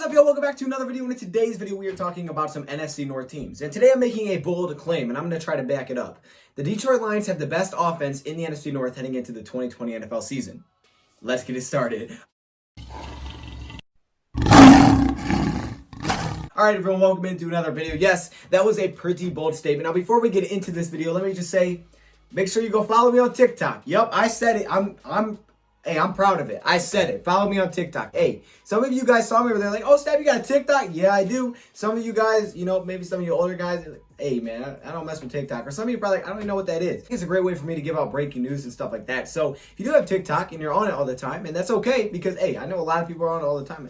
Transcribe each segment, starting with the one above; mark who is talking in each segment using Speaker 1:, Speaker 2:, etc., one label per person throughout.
Speaker 1: up, y'all? Welcome back to another video. And in today's video, we are talking about some NFC North teams. And today I'm making a bold claim, and I'm going to try to back it up. The Detroit Lions have the best offense in the NFC North heading into the 2020 NFL season. Let's get it started. Alright everyone, welcome into another video. Yes, that was a pretty bold statement. Now before we get into this video, let me just say, make sure you go follow me on TikTok. Yup, I said it. I'm proud of it. I said it. Follow me on TikTok. Hey, some of you guys saw me where they're like, oh, Stab, you got a TikTok? Yeah, I do. Some of you guys, maybe some of you older guys, like, hey, man, I don't mess with TikTok. Or some of you probably like, I don't even know what that is. It's a great way for me to give out breaking news and stuff like that. So if you do have TikTok and you're on it all the time, and that's okay because, hey, I know a lot of people are on it all the time.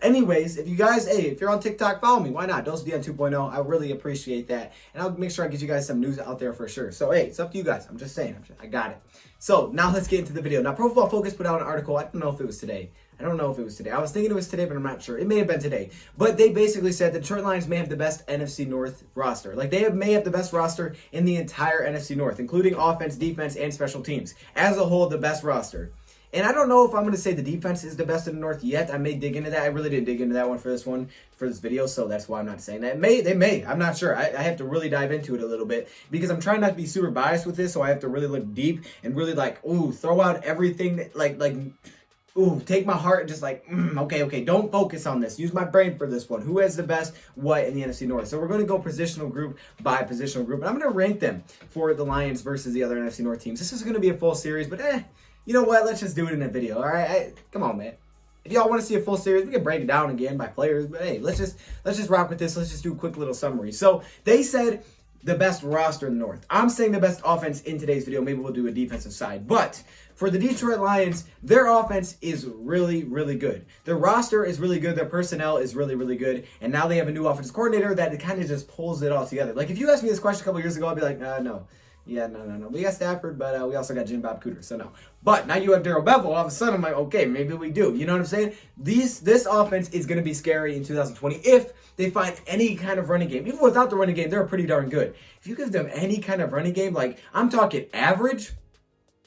Speaker 1: Anyways, if you guys, if you're on TikTok, follow me. Why not? Dose DN 2.0. I really appreciate that. And I'll make sure I get you guys some news out there for sure. So, hey, it's up to you guys. I'm just saying. I got it. So, now let's get into the video. Now, Pro Football Focus put out an article. I don't know if it was today. I was thinking it was today, but I'm not sure. It may have been today. But they basically said the Detroit Lions may have the best NFC North roster. Like, they may have the best roster in the entire NFC North, including offense, defense, and special teams. As a whole, the best roster. And I don't know if I'm going to say the defense is the best in the North yet. I may dig into that. I really didn't dig into that for this video, so that's why I'm not saying that. They may. I'm not sure. I have to really dive into it a little bit because I'm trying not to be super biased with this, so I have to really look deep and really throw out everything that, take my heart and just okay, don't focus on this. Use my brain for this one. Who has the best what in the NFC North? So we're going to go positional group by positional group, and I'm going to rank them for the Lions versus the other NFC North teams. This is going to be a full series, but you know what? Let's just do it in a video, all right? Come on, man. If y'all want to see a full series, we can break it down again by players. But hey, let's just rock with this. Let's just do a quick little summary. So they said the best roster in the North. I'm saying the best offense in today's video. Maybe we'll do a defensive side. But for the Detroit Lions, their offense is really, really good. Their roster is really good. Their personnel is really, really good. And now they have a new offensive coordinator that kind of just pulls it all together. Like if you asked me this question a couple years ago, I'd be like, no. Yeah, no. We got Stafford, but we also got Jim Bob Cooter, so no. But now you have Darrell Bevel. All of a sudden, I'm like, okay, maybe we do. You know what I'm saying? This offense is going to be scary in 2020 if they find any kind of running game. Even without the running game, they're pretty darn good. If you give them any kind of running game, like I'm talking average,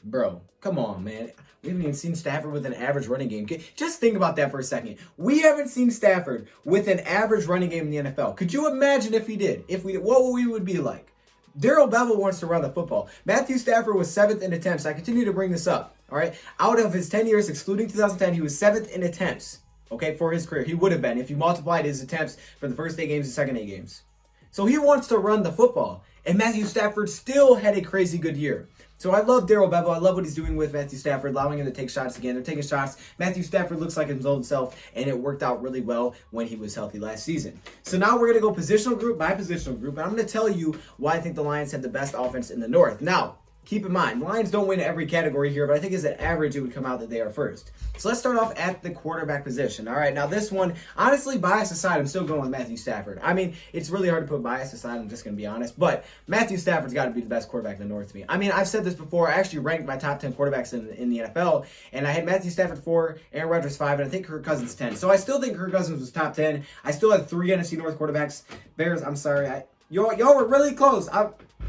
Speaker 1: bro, come on, man. We haven't even seen Stafford with an average running game. Just think about that for a second. We haven't seen Stafford with an average running game in the NFL. Could you imagine if he did? If we did, what we would be like? Darrell Bevel wants to run the football. Matthew Stafford was 7th in attempts. I continue to bring this up, all right? Out of his 10 years, excluding 2010, he was 7th in attempts, okay, for his career. He would have been if you multiplied his attempts for the first 8 games and second 8 games. So he wants to run the football, and Matthew Stafford still had a crazy good year. So I love Darrell Bevel. I love what he's doing with Matthew Stafford, allowing him to take shots again. They're taking shots. Matthew Stafford looks like his own self, and it worked out really well when he was healthy last season. So now we're going to go positional group by positional group, and I'm going to tell you why I think the Lions have the best offense in the North. Now, keep in mind, Lions don't win every category here, but I think as an average, it would come out that they are first. So let's start off at the quarterback position. All right, now this one, honestly, bias aside, I'm still going with Matthew Stafford. I mean, it's really hard to put bias aside, I'm just going to be honest, but Matthew Stafford's got to be the best quarterback in the North to me. I mean, I've said this before. I actually ranked my top 10 quarterbacks in the NFL, and I had Matthew Stafford 4, Aaron Rodgers 5, and I think Kirk Cousins 10. So I still think Kirk Cousins was top 10. I still had 3 NFC North quarterbacks. Bears, I'm sorry. Y'all were really close.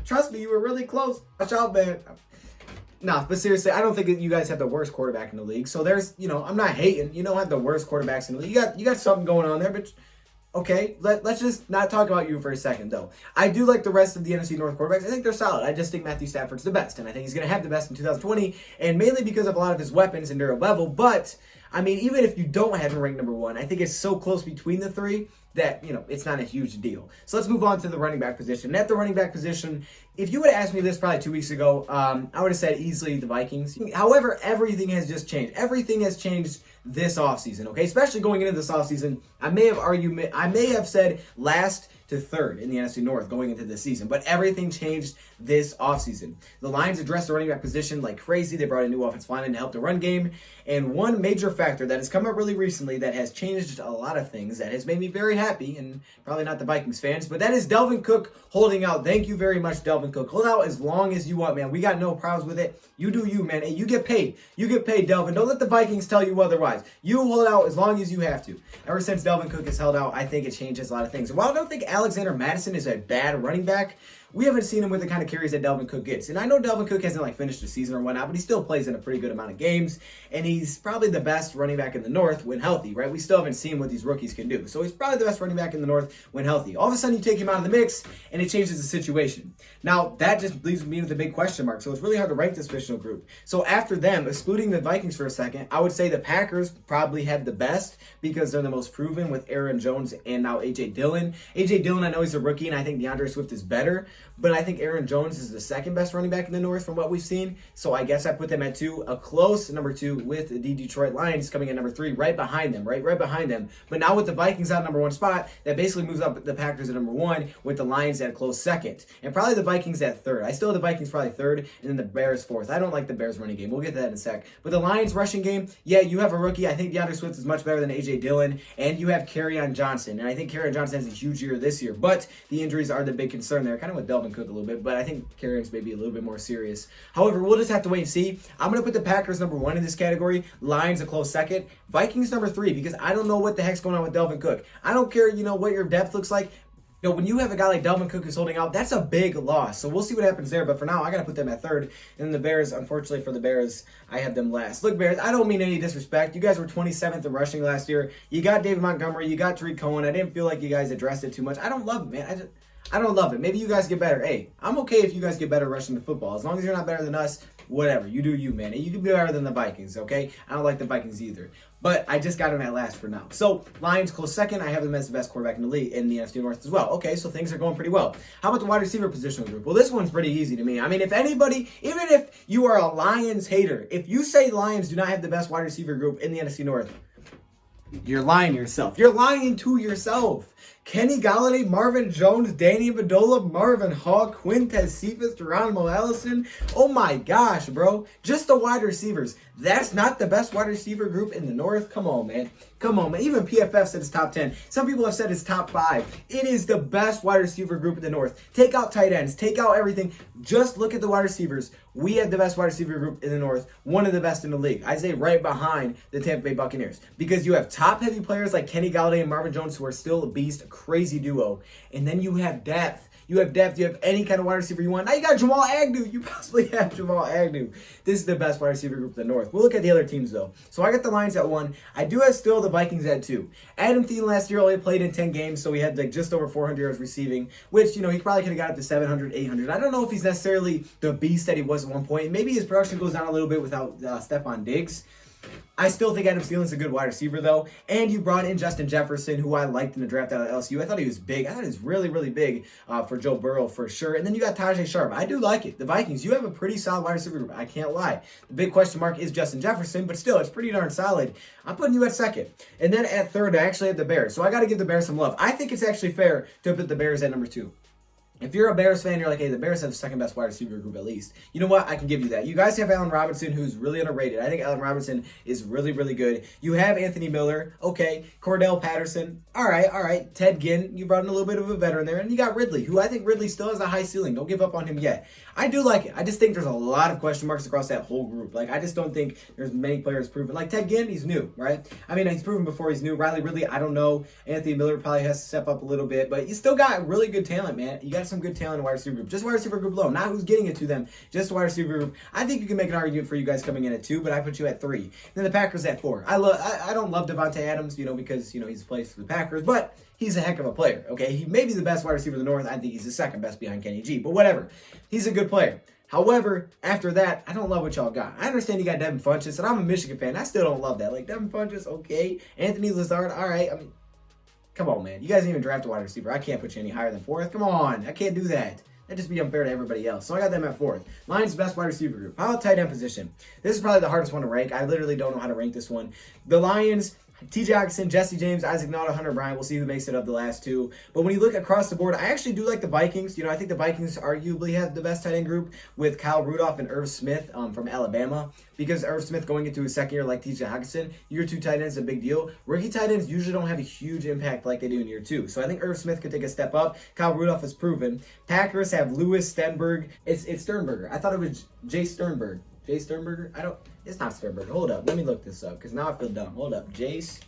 Speaker 1: Trust me, you were really close. Watch out, man. Nah, but seriously, I don't think that you guys have the worst quarterback in the league. So there's, I'm not hating. You don't have the worst quarterbacks in the league. You got something going on there, but okay, let's just not talk about you for a second, though. I do like the rest of the NFC North quarterbacks. I think they're solid. I just think Matthew Stafford's the best, and I think he's going to have the best in 2020, and mainly because of a lot of his weapons and Darrell Bevel. But, I mean, even if you don't have him ranked number 1, I think it's so close between the 3 that, it's not a huge deal. So let's move on to the running back position. And at the running back position, if you would have asked me this probably 2 weeks ago, I would have said easily the Vikings. However, everything has just changed. Everything has changed this offseason, okay? Especially going into this offseason, I may have said last to 3rd in the NFC North going into this season, but everything changed this offseason. The Lions addressed the running back position like crazy. They brought a new offensive lineman to help the run game, and one major factor that has come up really recently that has changed a lot of things, that has made me very happy, and probably not the Vikings fans, but that is Dalvin Cook holding out. Thank you very much, Dalvin Cook. Hold out as long as you want, man. We got no problems with it. You do you, man. And you get paid. You get paid, Dalvin. Don't let the Vikings tell you otherwise. You hold out as long as you have to. Ever since Dalvin Cook has held out, I think it changes a lot of things. And while I don't think Alexander Madison is a bad running back, we haven't seen him with the kind of carries that Dalvin Cook gets. And I know Dalvin Cook hasn't like finished the season or whatnot, but he still plays in a pretty good amount of games. And he's probably the best running back in the North when healthy, right? We still haven't seen what these rookies can do. So he's probably the best running back in the North when healthy. All of a sudden you take him out of the mix and it changes the situation. Now that just leaves me with a big question mark. So it's really hard to rank this divisional group. So after them, excluding the Vikings for a second, I would say the Packers probably have the best because they're the most proven with Aaron Jones and now A.J. Dillon. A.J. Dillon, I know he's a rookie and I think DeAndre Swift is better, but I think Aaron Jones is the second best running back in the North from what we've seen. So I guess I put them at 2, a close number 2 with the Detroit Lions coming in number 3, right behind them, right behind them. But now with the Vikings out number 1 spot, that basically moves up the Packers at number 1 with the Lions at a close second. And probably the Vikings at 3rd. I still have the Vikings probably 3rd and then the Bears 4th. I don't like the Bears running game. We'll get to that in a sec. But the Lions rushing game, yeah, you have a rookie. I think DeAndre Swift is much better than A.J. Dillon. And you have Kerryon Johnson. And I think Kerryon Johnson has a huge year this year. But the injuries are the big concern there. Kind of with Dalvin Cook a little bit. But I think Kerryon's maybe a little bit more serious. However, we'll just have to wait and see. I'm going to put the Packers number 1 in this category. Lions a close second. Vikings number 3 because I don't know what the heck's going on with Dalvin Cook. I don't care, what your depth looks like. When you have a guy like Dalvin Cook who's holding out, that's a big loss. So we'll see what happens there. But for now, I got to put them at 3rd. And the Bears, unfortunately for the Bears, I have them last. Look, Bears, I don't mean any disrespect. You guys were 27th in rushing last year. You got David Montgomery. You got Tariq Cohen. I didn't feel like you guys addressed it too much. I don't love it, man. I don't love it. Maybe you guys get better. Hey, I'm okay if you guys get better rushing the football. As long as you're not better than us, whatever. You do you, man. And you can be better than the Vikings, okay? I don't like the Vikings either. But I just got them at last for now. So, Lions close second. I have them as the best quarterback in the league in the NFC North as well. Okay, so things are going pretty well. How about the wide receiver positional group? Well, this one's pretty easy to me. I mean, if anybody, even if you are a Lions hater, if you say Lions do not have the best wide receiver group in the NFC North, you're lying to yourself. You're lying to yourself. Kenny Golladay, Marvin Jones, Danny Amendola, Marvin Hall, Quintez Cephas, Geronimo Allison. Oh my gosh, bro. Just the wide receivers. That's not the best wide receiver group in the North? Come on, man. Come on, man. Even PFF said it's top 10. Some people have said it's top 5. It is the best wide receiver group in the North. Take out tight ends. Take out everything. Just look at the wide receivers. We have the best wide receiver group in the North. One of the best in the league. I say right behind the Tampa Bay Buccaneers. Because you have top-heavy players like Kenny Golladay and Marvin Jones who are still a beast, crazy duo. And then you have depth. You have depth. You have any kind of wide receiver you want. Now you got Jamal Agnew. You possibly have Jamal Agnew. This is the best wide receiver group in the North. We'll look at the other teams, though. So I got the Lions at 1. I do have still the Vikings at 2. Adam Thielen last year only played in 10 games, so he had like just over 400 yards receiving, which, he probably could have got up to 700, 800. I don't know if he's necessarily the beast that he was at one point. Maybe his production goes down a little bit without Stephon Diggs. I still think Adam Thielen's a good wide receiver, though. And you brought in Justin Jefferson, who I liked in the draft out of LSU. I thought he was big. I thought he was really, really big for Joe Burrow for sure. And then you got Tajay Sharp. I do like it. The Vikings, you have a pretty solid wide receiver group. I can't lie. The big question mark is Justin Jefferson, but still, it's pretty darn solid. I'm putting you at 2nd. And then at 3rd, I actually have the Bears. So I got to give the Bears some love. I think it's actually fair to put the Bears at number 2. If you're a Bears fan, you're like, hey, the Bears have the second best wide receiver group at least. You know what? I can give you that. You guys have Allen Robinson, who's really underrated. I think Allen Robinson is really, really good. You have Anthony Miller. Okay. Cordell Patterson. All right. Ted Ginn. You brought in a little bit of a veteran there. And you got Ridley, who I think Ridley still has a high ceiling. Don't give up on him yet. I do like it. I just think there's a lot of question marks across that whole group. Like, I just don't think there's many players proven. Like, Ted Ginn, he's new, right? I mean, he's proven before he's new. Riley Ridley, I don't know. Anthony Miller probably has to step up a little bit. But you still got really good talent, man. You got some good talent in wide receiver group. Just wide receiver group alone. Not who's getting it to them. Just wide receiver group. I think you can make an argument for you guys coming in at 2, but I put you at 3. Then the Packers at 4. I don't love Devontae Adams, because, he's plays for the Packers, but he's a heck of a player, okay? He may be the best wide receiver in the North. I think he's the second best behind Kenny G, but whatever. He's a good player. However, after that, I don't love what y'all got. I understand you got Devin Funchess, and I'm a Michigan fan. I still don't love that. Like, Devin Funchess, okay. Anthony Lazard, all right. I mean, come on, man. You guys didn't even draft a wide receiver. I can't put you any higher than 4th. Come on. I can't do that. That'd just be unfair to everybody else. So I got them at 4th. Lions best wide receiver group. How about tight end position? This is probably the hardest one to rank. I literally don't know how to rank this one. The Lions, T.J. Hockenson, Jesse James, Isaac Nauta, Hunter Bryant. We'll see who makes it of the last 2. But when you look across the board, I actually do like the Vikings. I think the Vikings arguably have the best tight end group with Kyle Rudolph and Irv Smith from Alabama. Because Irv Smith going into his second year like T.J. Hockenson, year 2 tight ends is a big deal. Rookie tight ends usually don't have a huge impact like they do in year 2. So I think Irv Smith could take a step up. Kyle Rudolph has proven. Packers have Lewis Stenberg. It's Sternberger. I thought it was Jay Sternberg. Jay Sternberger? It's not Sternberger. Hold up. Let me look this up because now I feel dumb. Hold up. Jace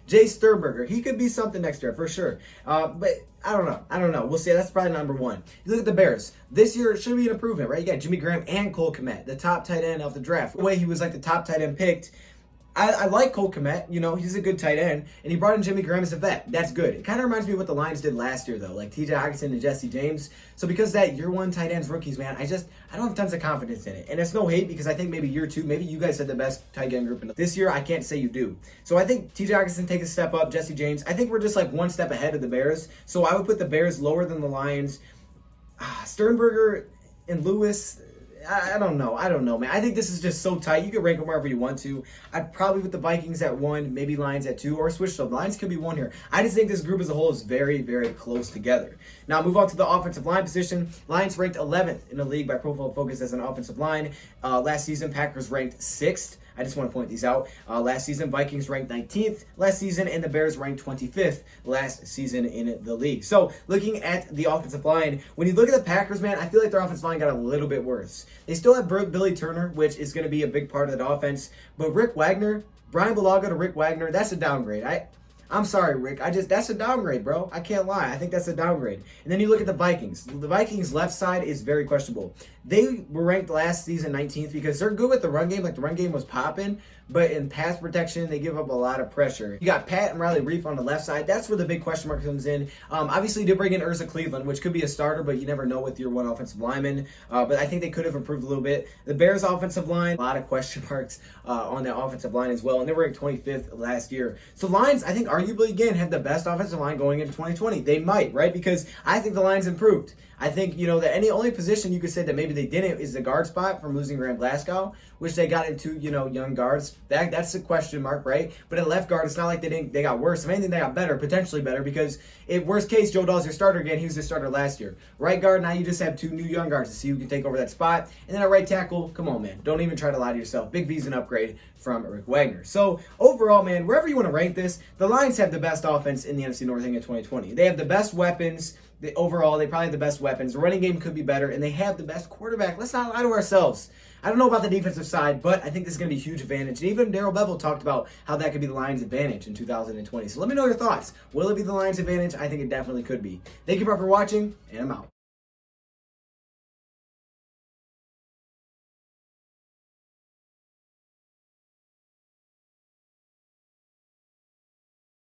Speaker 1: Jay Sternberger, he could be something next year for sure. But I don't know. We'll see. That's probably number one. You look at the Bears. This year it should be an improvement, right? You got Jimmy Graham and Cole Kmet, the top tight end of the draft. The way he was like the top tight end picked. I like Cole Kmet, you know, he's a good tight end, and he brought in Jimmy Graham as a vet. That's good. It kind of reminds me of what the Lions did last year, though, like T.J. Hockenson and Jesse James. So because that year one tight ends rookies, man, I don't have tons of confidence in it. And it's no hate because I think maybe year two, maybe you guys had the best tight end group. This year, I can't say you do. So I think T.J. Hockenson takes a step up, Jesse James. I think we're just like one step ahead of the Bears. So I would put the Bears lower than the Lions. Sternberger and Lewis, I don't know, man. I think this is just so tight. You can rank them wherever you want to. I'd probably put the Vikings at 1, maybe Lions at 2, or switch them. Lions could be 1 here. I just think this group as a whole is very, very close together. Now, move on to the offensive line position. Lions ranked 11th in the league by Pro Football Focus as an offensive line. Last season, Packers ranked 6th. I just want to point these out. Last season, Vikings ranked 19th last season, and the Bears ranked 25th last season in the league. So, looking at the offensive line, when you look at the Packers, man, I feel like their offensive line got a little bit worse. They still have Billy Turner, which is going to be a big part of that offense, but Rick Wagner, Brian Bulaga to Rick Wagner, that's a downgrade. I'm sorry, Rick. That's a downgrade, bro. I can't lie. I think that's a downgrade. And then you look at the Vikings. The Vikings' left side is very questionable. They were ranked last season 19th because they're good with the run game. Like, the run game was popping. But in pass protection, they give up a lot of pressure. You got Pat and Riley Reif on the left side. That's where the big question mark comes in. Obviously, they bring in Urza Cleveland, which could be a starter, but you never know with your one offensive lineman. But I think they could have improved a little bit. The Bears' offensive line, a lot of question marks on that offensive line as well. And they were ranked 25th last year. So Lions, I think, arguably, again, have the best offensive line going into 2020. They might, right? Because I think the Lions improved. I think, you know, the only position you could say that maybe they didn't is the guard spot from losing Graham Glasgow, which they got into, you know, young guards. That's a question mark, right? But at left guard, it's not like they got worse. If anything, they got better, potentially better, because if worst case, Joe Dahl's your starter again. He was the starter last year. Right guard, now you just have 2 new young guards to see who can take over that spot. And then at right tackle, come on, man. Don't even try to lie to yourself. Big V's an upgrade from Rick Wagner. So overall, man, wherever you want to rank this, the Lions have the best offense in the NFC North in 2020. They have the best weapons. Overall, they probably have the best weapons. The running game could be better, and they have the best quarterback. Let's not lie to ourselves. I don't know about the defensive side, but I think this is going to be a huge advantage. And even Darrell Bevell talked about how that could be the Lions' advantage in 2020. So let me know your thoughts. Will it be the Lions' advantage? I think it definitely could be. Thank you for watching, and I'm out.